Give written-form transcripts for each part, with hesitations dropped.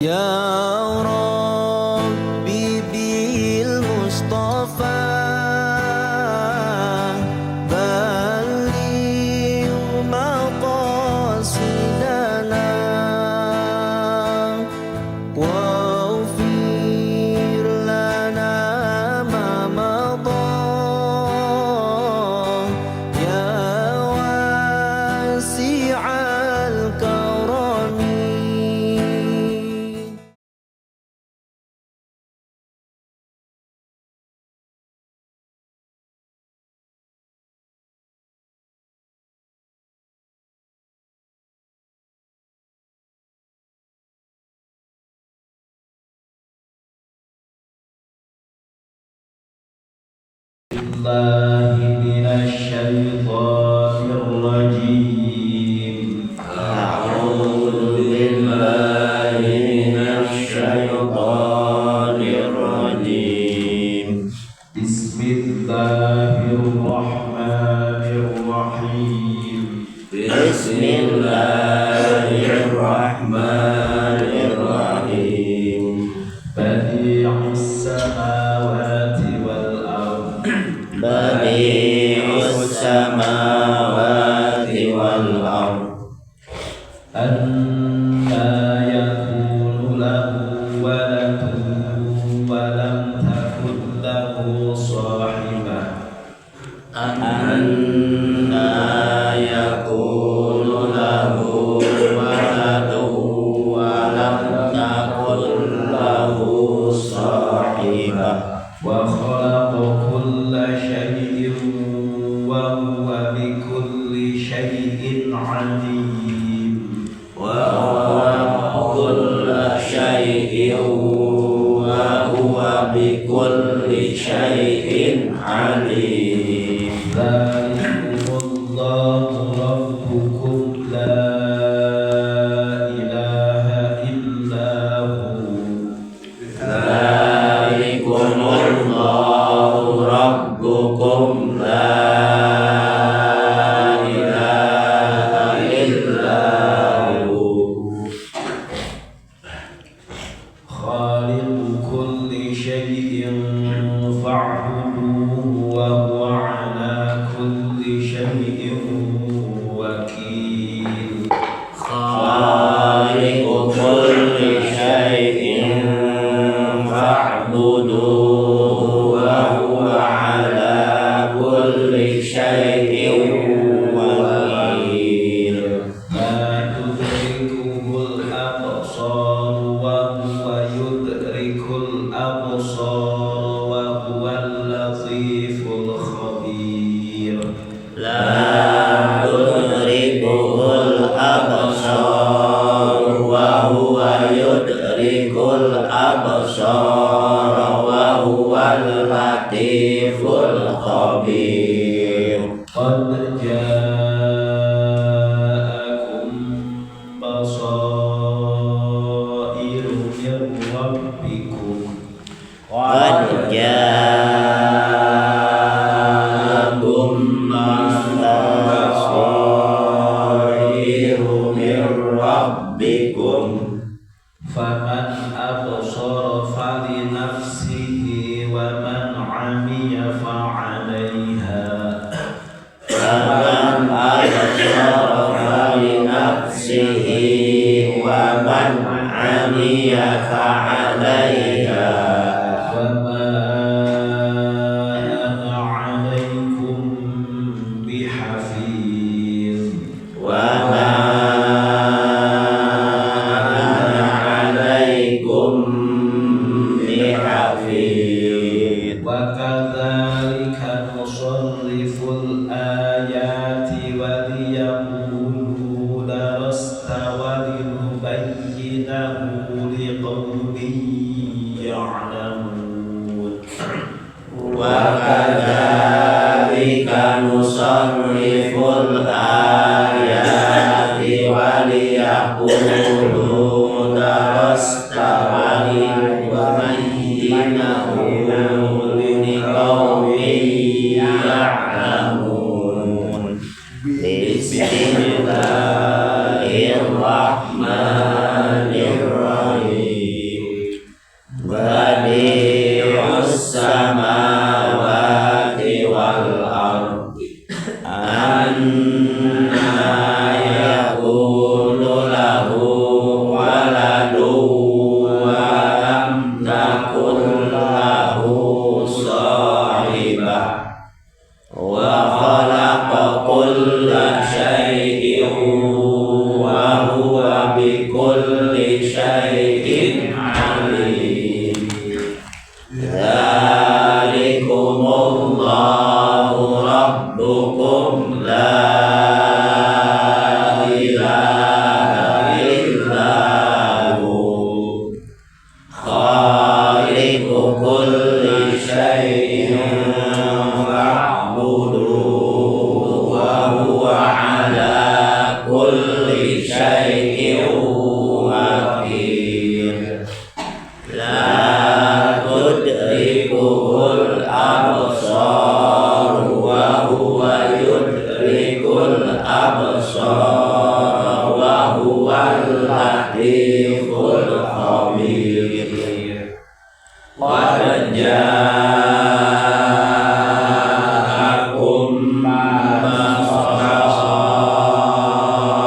Ya Rabbi bil Mustafa balligh maqasidana waghfir lana ma madha ya wasi'al karami. Billahi minasyaitonir rajim. A'udzu billahi minasyaitonir rajim. Bismillahirrahmanirrahim. Bismillahirrahmanirrahim. Badi'us samawati wal ardh. Badi'us samawati wal ardh. Anna yakunu lahu waladun wa lam takun lahu sahibah. Anna yakunu lahu waladun wa lam takun lahu sahibah. Wa khalaqa kulla syai'in wa huwa bikulli syai'in alim. Wa khalaqa kulla syai'in wa huwa bikulli syai'in alim. Dzalikumullahu rabbukum la ilaha illa hu. Dzalikumullahu rabbukum la ilaha illa hu. Khaliqu kulli syai'in fa'buduhu wa huwa ala kulli syai'in wakil. Khaliqu kulli syai'in fa'buduhu wa huwa ala kulli syai'in wakil. La tudrikuhul absar wa huwa yudrikul absar wa huwal latiful khabir. La tudrikuhul absar wa huwa yudrikul absar wa huwal latiful khabir. Qad ja'akum basairu min rabbikum. Qad ja'akum basairu min rabbikum. Faman absara fali nafsihi wa man 'amiya fa'alayha. Faman absara fali nafsihi wa man 'amiya fa'alayha. Wa ma ana 'alaykum bihafiz. Wa ma wa kadzalika nusarriful ayati wa liyaqulu darasta wa linubayyinahu liqaumin ya'lamun. Wa kadzalika nusarriful ayati wa liyaqulu darasta wa linubayyinahu liqaumin ya'lamun. Bismillahirrahmanirrahim. syai'in alim. Dzalikumullahu rabbukum la ilaha illa hu khaliqu kulli syai'in fa'buduhu wa huwa ala kulli syai'in wakil. La tudrikuhul absar wa huwa yudrikul absar wa huwal latiful khabir. Qad ja'akum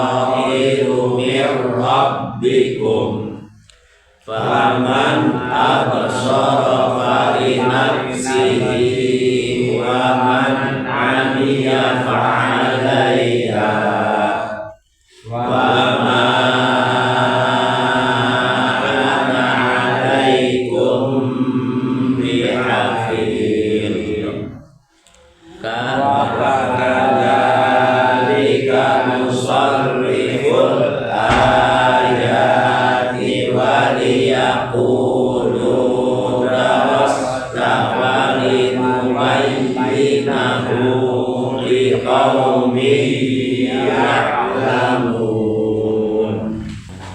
basairu mir rabbikum faman absara fali nafsihi wa man amiya fa'alaiha wa ma ana alaikum bihafiz. Kadzalika nusarriful ayati wa liyaqulu darasta wa linubayyinahu liqaumin ya'lamun.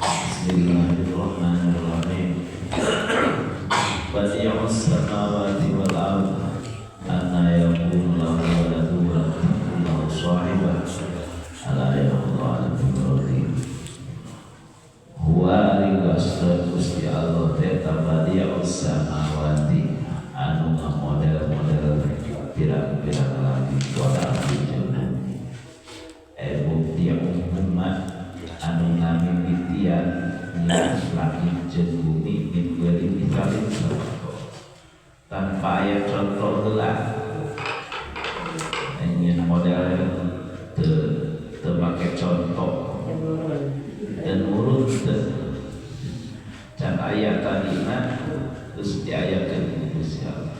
Bismillahirrahmanirrahim. Badi'us samawati wal ardh anna yakunu lahu waladun wa lam takun lahu sahibah ala yaqulu al-Ibrahim. Huwa ringgasna Gusti Allah teta badi'us samawati anu model-model pirang-pirang langit wal ardh jeung bumi. Bukti umat anu nami pitian langit jeung bumi min geuri misalin tanpa aya contoh heula. Ingin model teu make contoh dan urut can aya tadina geus diayakeun Gusti Allah.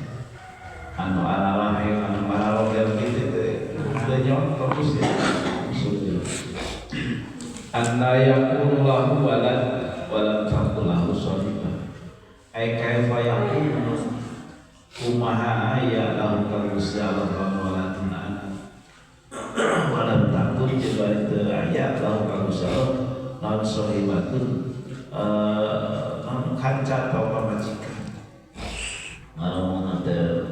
Anu aralah anu maralogel kitu teu nyontoh Gusti Allah. Anna yakunu lahu walad wa lam takun lahu sahibah. Ai kaifa yakunu kumaha aya lahu ka Gusti Allah waladun anak wa lam takun jeung teu aya lahu ka Gusti Allah naon sahibatun kanca atau pamajikan. Ngomong teh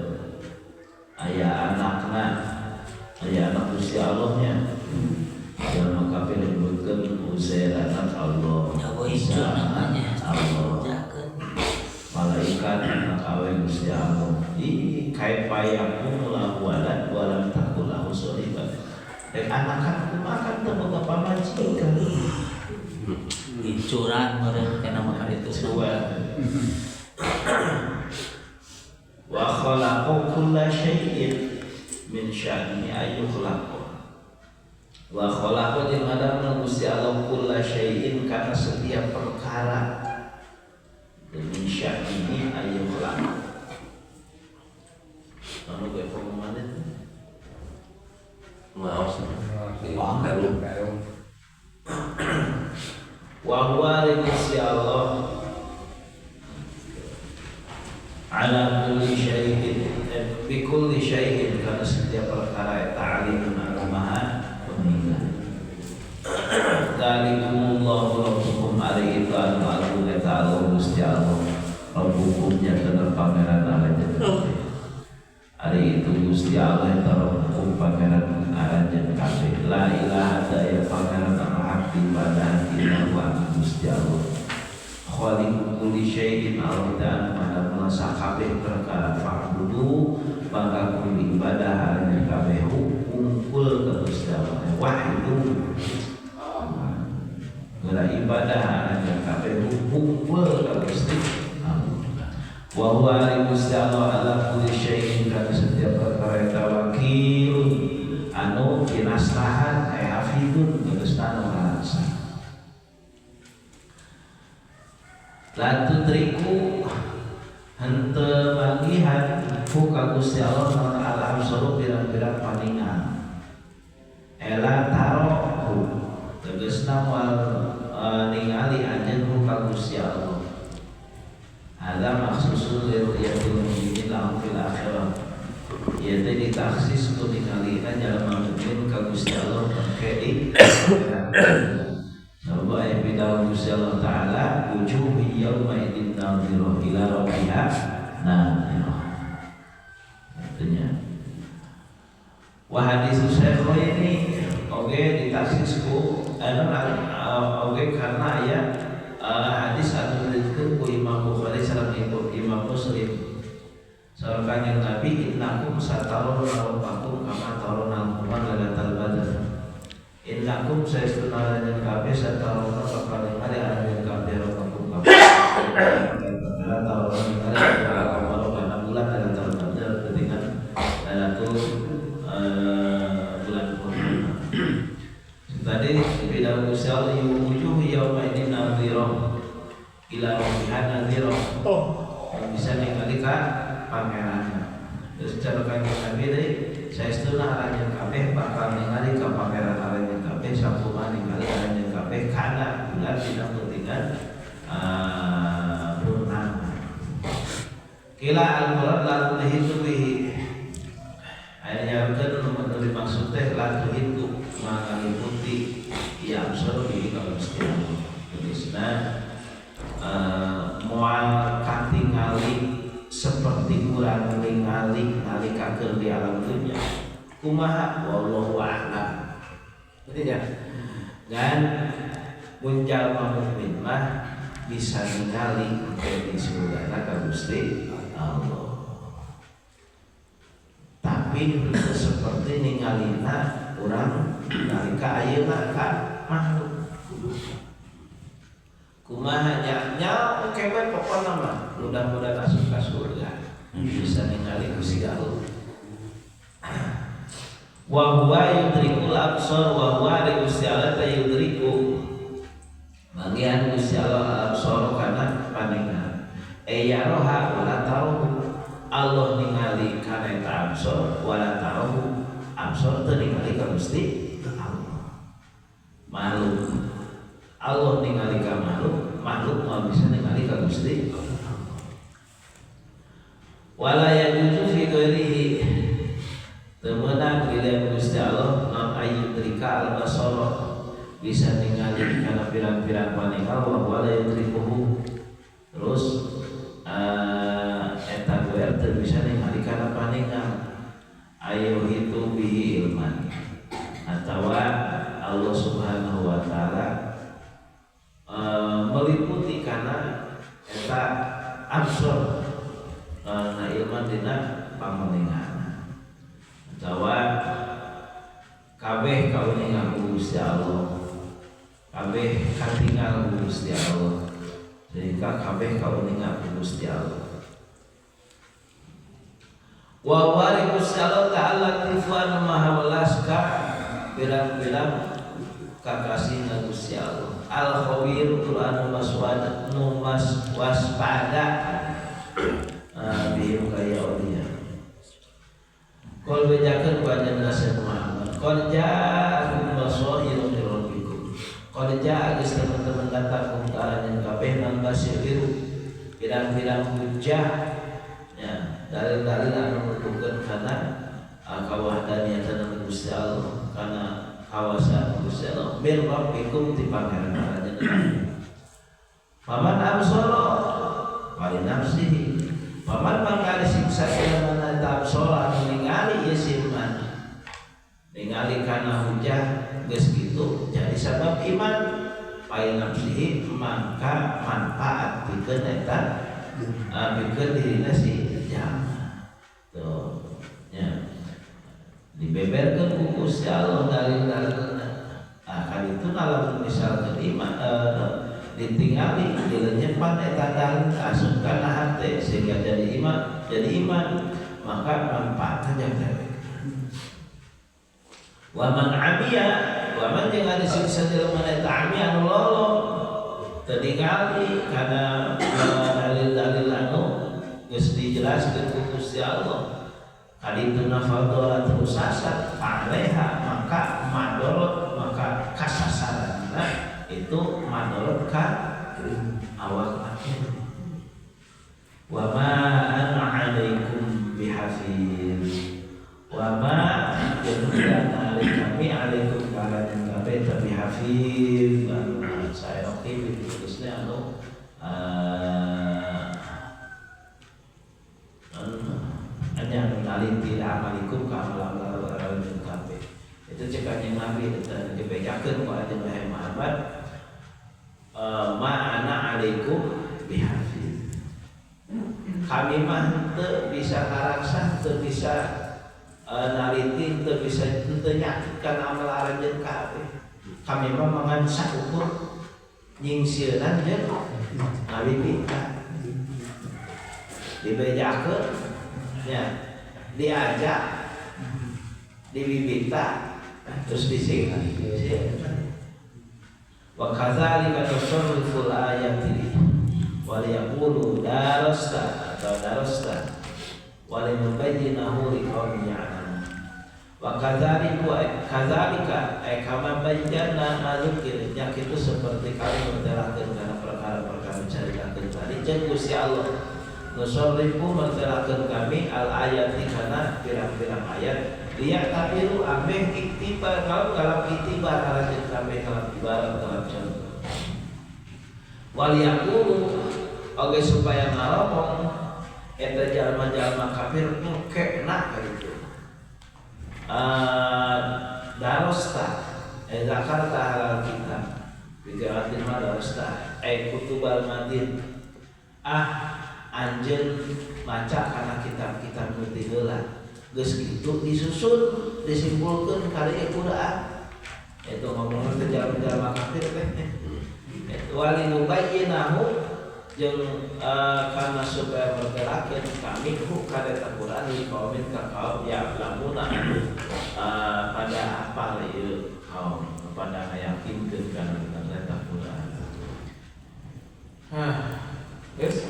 aya anakna, aya anak Gusti Allahnya. Jalma kafir disebutkeun Uzair anak Allah. Isa namanya Allah. Malaikat anak awe Gusti Allah. Ih kaifa yakunu lahu walad wa lam takun lahu sahibah. Dan anak-anak makan teu boga pamajikan. Curang meureun kana makan itu semua. Wa khalaqa kulla syai'in min sya'ni ayyukhlaqa. Wa khalaqa jeung ngadamna Gusti Allah kulla syai'in kana setiap perkara min sya'ni ayyukhlaqa. Anu ge pengumuman itu. Maos. Wa huwa Gusti Allah ala kulli syai'in bi kulli syai'in kana setiap perkara ta'alimun al-maha peminggan. Dzalikumullahu rabbukum alaihi ta'ala ta'ala Gusti Allah rabbukum nya bener pangeran alajeun. Ari itu Gusti Allah eta rabbukum pangeran alajeun kabeh. La ilaha illa pangeran anu hak ibadah illallah Gusti Allah. Khaliqu kulli syai'in al-dan pada sakabeh perkara fa'budu maka kudu ibadah hanya kabeh kumpul ka Gusti Allah wahidu. Geura ibadah hanya kabeh kumpul ka Gusti Allah. Wa huwa Gusti Allah ala kulli syai'in kana setiap perkara eta wakil anu pinastahan ay hafidun geus anu ngarasa. la tudriku hente manggihan ku ka Gusti Allah naon al-absar pirang-pirang paningan ela tarohu tegasna moal ningali anjeun ku ka Gusti Allah ada maksusul liru'yatil mu'minin lahum fil akhirah ieu teh ditaksis ku ningalina jalma mukmin ka Gusti Allah pake di Sabab ayat bidahu Gusti Allah Ta'ala wujuh yawma idin nadhirah ila rabbiha nadhirah. Artinya wa hadis Syekh ini oke ditaksis ku oke karena ya hadis anu diriwayatkeun ku Imam Bukhari sareng Imam Muslim sareng yang Nabi innakum satarawna rabbakum kama tarawna al-qamara lailatal badr. Innakum sayastunaranyan kabeh satarawna bakal ningali anjeun kabeh rabbakum kabeh. Kala tarawna ningali al-qamara kana bulan lailatal badr ketika lailatul bulan purnama. Tadi bilang Gusti Allah wujuh yauma idin nadhirah ila rabbiha nadhirah. Bisa ningali ka pangeranna. Terus cara kanjeng Nabi deui saestuna aranjeun kabeh bakal ningali ka pangeran aranjeun kabeh sampurna ningali aranjeun kabeh kana bulan dina pentingan purnama. Kila al-murad la tuhitu bihi. Ayatnya kan dimaksud teh la tuhitu mangaliputi ya absor bihi ka Gusti Allah. Tulisna moal katingali seperti kurang ningali nalika keur di alam dunya kumaha wallahu a'lam. Artinya dan munjal mukmin mah bisa ningali di surga ka Gusti Allah. Tapi itu seperti ningalina urang nalika ayeuna ka makhluk. Kumaha nya kewe pokona mah mudah-mudahan masuk ka surga bisa ningali Gusti Allah. Wa huwa yudrikul absar wa huwa Gusti Allah ta yudriku bagian Gusti Allah absar kana paninggal yaroha wala taruhu Allah ningali kana eta absar wala taruhu absar teu ningali ka Gusti Allah. Makhluk Allah ningali ka makhluk mau bisa ningali ka Gusti wala yajuzu fi ghairihi temenan bila Gusti Allah non ayyudrika al-basara bisa ningali kana pirang-pirang paningal wa wala yudrikuhu terus eta guer teu bisa ningali kana paningal ayo itu bihi ilman atawa Allah Subhanahu wa taala meliputi karena eta absor na ilman dina pamaningan atawa kabeh kauningan Gusti Allah kabeh katingal Gusti Allah sehingga kabeh kauningan Gusti Allah wa wari Gusti Allah ta'ala tifan maha welaska bilang-bilang kakasih Gusti Allah al-khabir Quran waspada bihim kaya aulia kol bejakeun badan Nabi Muhammad qad ja'akum basairun min rabbikum qad ja'a geus teman-teman datang ka aranjeun kabeh nan basairu pirang-pirang hujjah ya dalil-dalil anu nuturkeun kana kawahdaniatan Gusti Allah kana kawasan Gusti Allah min rabbikum ti pangeran aranjeun paman absara wali nafsihi paman mangkali siksa ilman absara anu ningali ieu siman ningali kana hujah geus kitu jadi sabab iman wali nafsihi mangka manfaat pikeun eta pikeun dirina si jama tuh nya dibeberkeun ku Gusti Allah dalil-dalilna kali itu lamun misalkan iman ditinggali dilenyepan eta dalil asup kana hate sehingga jadi iman maka manfaatnya jadi wa man amiya wa man jeung ada siksa jelema eta amiya anu lolo Tertinggali karena dalil-dalil anu geus dijelaskeun ku Gusti Allah. Kadituna fadhalat rusasat fa'aleha maka madorot maka kasasaranna itu madorot ka awak makin. Wa ma ana 'alaikum bihafiz. Wa ma jannana kami 'alaikum kalian kabeh tapi hafiz. Saya aktif terusnya anu hanya menaliti amalikum kamalan kabeh. Itu cekanya Nabi dan dibejakeun ku ajeun Muhammad ma ana 'alaikum bihafiz. Kami mah teu bisa karaksa, teu bisa naliti, teu bisa teu nyakitkan amal aranjeun kabeh. Kami mah mangan sakukur nyingsieunan jeung ngabibita. Dibejakeun nya, diajak, dibibita, terus disingkat. Wa kadzalika nusarriful ayati wa liyaqulu darasta atau darasta wa linubayyinahu liqaumin ya'lamun. Wa kadzalika kama bayyana mazkir nya kitu seperti kami menterangkeun kana perkara-perkara caritakeun tadi jeung Gusti Allah nusarrifu menterangkeun kami al ayati kana pirang-pirang ayat dia tabiru ameh iktibar kalau iktibar harajeun kami kalau ibarat dalam contoh wal yaqulu oge supaya ngaromong eta jalma-jalma kafir engkena kitu darosta zakarta halal kita bigaratin ma darosta kutubal madin anjeun maca kana kitab-kitab nu ti heula geus kitu disusun disimpulkeun karya Quran itu ngomongin ke jalma-jalma kafir teh wali nubayyinahu jeung kana supaya bertelakeun kami ku kana Quran di kaum ka lamuna pada apal ieu kaum pada yakinkeun kana Quran. Yes.